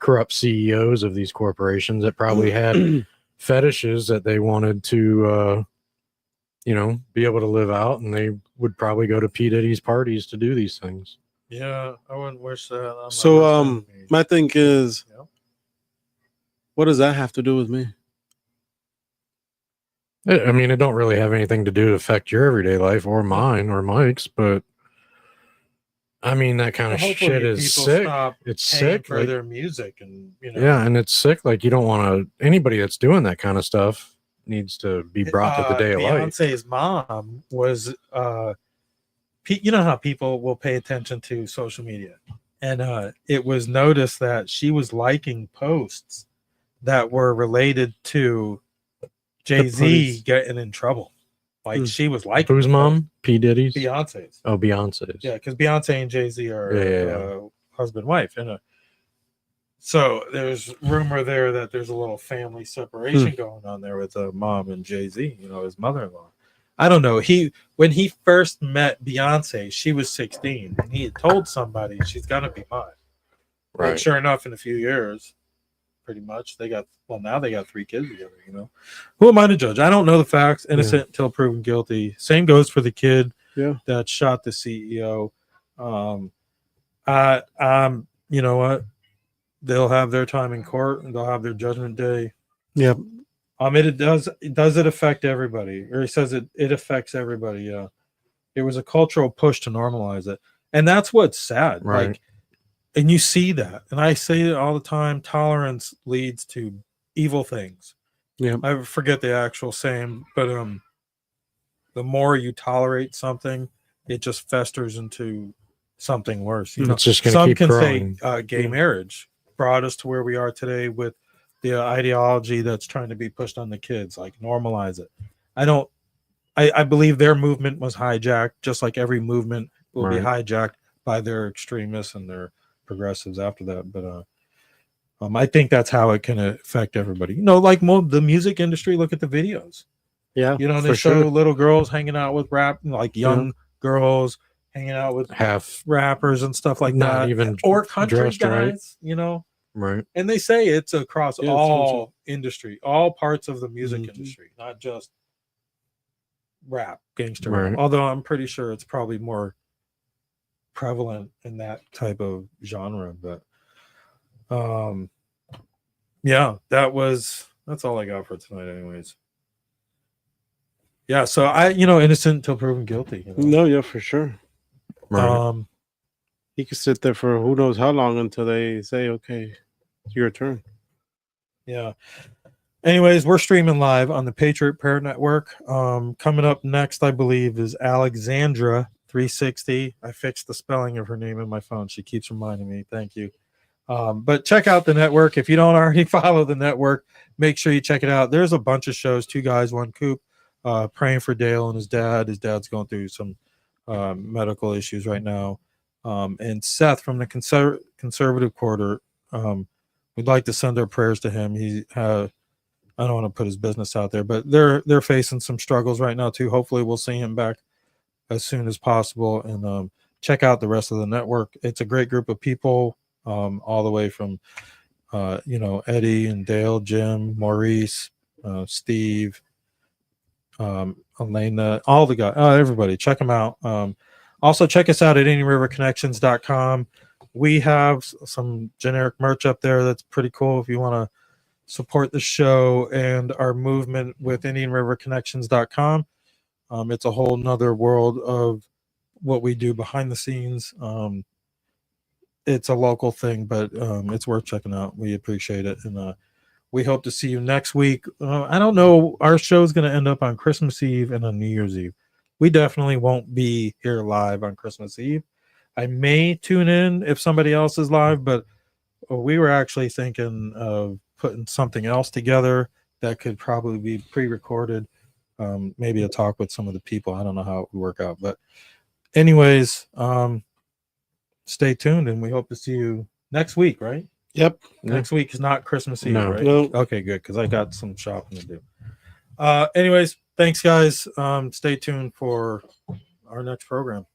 corrupt CEOs of these corporations that probably had fetishes that they wanted to be able to live out, and they would probably go to P. Diddy's parties to do these things. Yeah, I wouldn't wish that on my So, worst enemy. my thing is, what does that have to do with me? I mean, it don't really have anything to do to affect your everyday life or mine or Mike's, but I mean, that kind of Hopefully shit is people sick. stop It's paying sick for like- their music, and yeah, and it's sick. Like, you don't want to. Anybody that's doing that kind of stuff needs to be brought to the day of light. Beyonce's mom was, you know how people will pay attention to social media, and it was noticed that she was liking posts that were related to Jay-Z getting in trouble. Like she was liking Whose the mom? P. Diddy's? Beyonce's. Oh, Beyonce's. Yeah, because Beyonce and Jay-Z are Yeah. husband wife, and so there's rumor there that there's a little family separation going on there with mom and Jay-Z, his mother-in-law. I don't know. When he first met Beyonce, she was 16, and he had told somebody she's gonna be mine. Right. And sure enough, in a few years, pretty much now they got 3 kids together. Who am I to judge? I don't know the facts. Innocent until proven guilty. Same goes for the kid that shot the CEO. You know what? They'll have their time in court, and they'll have their judgment day. Yep. It does it affect everybody? Or he says it affects everybody. Yeah. It was a cultural push to normalize it. And that's what's sad. Right. Like, and you see that. And I say it all the time, tolerance leads to evil things. Yeah. I forget the actual saying, but the more you tolerate something, it just festers into something worse. It's just gonna some keep can growing. say gay marriage brought us to where we are today with the ideology that's trying to be pushed on the kids, like normalize it. I believe their movement was hijacked, just like every movement will be hijacked by their extremists and their progressives after that. But I think that's how it can affect everybody. Like the music industry, look at the videos. Yeah, You know, they for show sure. little girls hanging out with like young girls hanging out with Half rappers and stuff like not that, even or country dressed right. guys, you know. Right. And they say it's across Yeah, all industry, all parts of the music Mhm. industry, not just rap, gangster Right. rap. Although I'm pretty sure it's probably more prevalent in that type of genre. But yeah, that's all I got for tonight, anyways. Yeah, so innocent until proven guilty. You know? No, yeah, for sure. Right. He could sit there for who knows how long until they say, "Okay, it's your turn." Yeah. Anyways, we're streaming live on the Patriot Prayer Network. Coming up next, I believe, is Alexandra 360. I fixed the spelling of her name in my phone. She keeps reminding me. Thank you. But check out the network. If you don't already follow the network, make sure you check it out. There's a bunch of shows, Two Guys, One Coop, praying for Dale and his dad. His dad's going through some medical issues right now. And Seth from the conservative quarter, we'd like to send our prayers to him. I don't want to put his business out there, but they're facing some struggles right now too. Hopefully we'll see him back as soon as possible. And check out the rest of the network. It's a great group of people, all the way from Eddie and Dale, Jim, Maurice, Steve, Elena, all the guys, everybody. Check them out. Also check us out at IndianRiverConnections.com. We have some generic merch up there that's pretty cool if you want to support the show and our movement with IndianRiverConnections.com. It's a whole nother world of what we do behind the scenes. It's a local thing, but it's worth checking out. We appreciate it. And we hope to see you next week. I don't know. Our show is going to end up on Christmas Eve and on New Year's Eve. We definitely won't be here live on Christmas Eve. I may tune in if somebody else is live, but we were actually thinking of putting something else together that could probably be pre-recorded. Maybe a talk with some of the people. I don't know how it would work out, but anyways, stay tuned and we hope to see you next week, right? Yep. Next week is not Christmas Eve, No. right? No. Okay, good, because I got some shopping to do. Anyways, thanks guys. Stay tuned for our next program.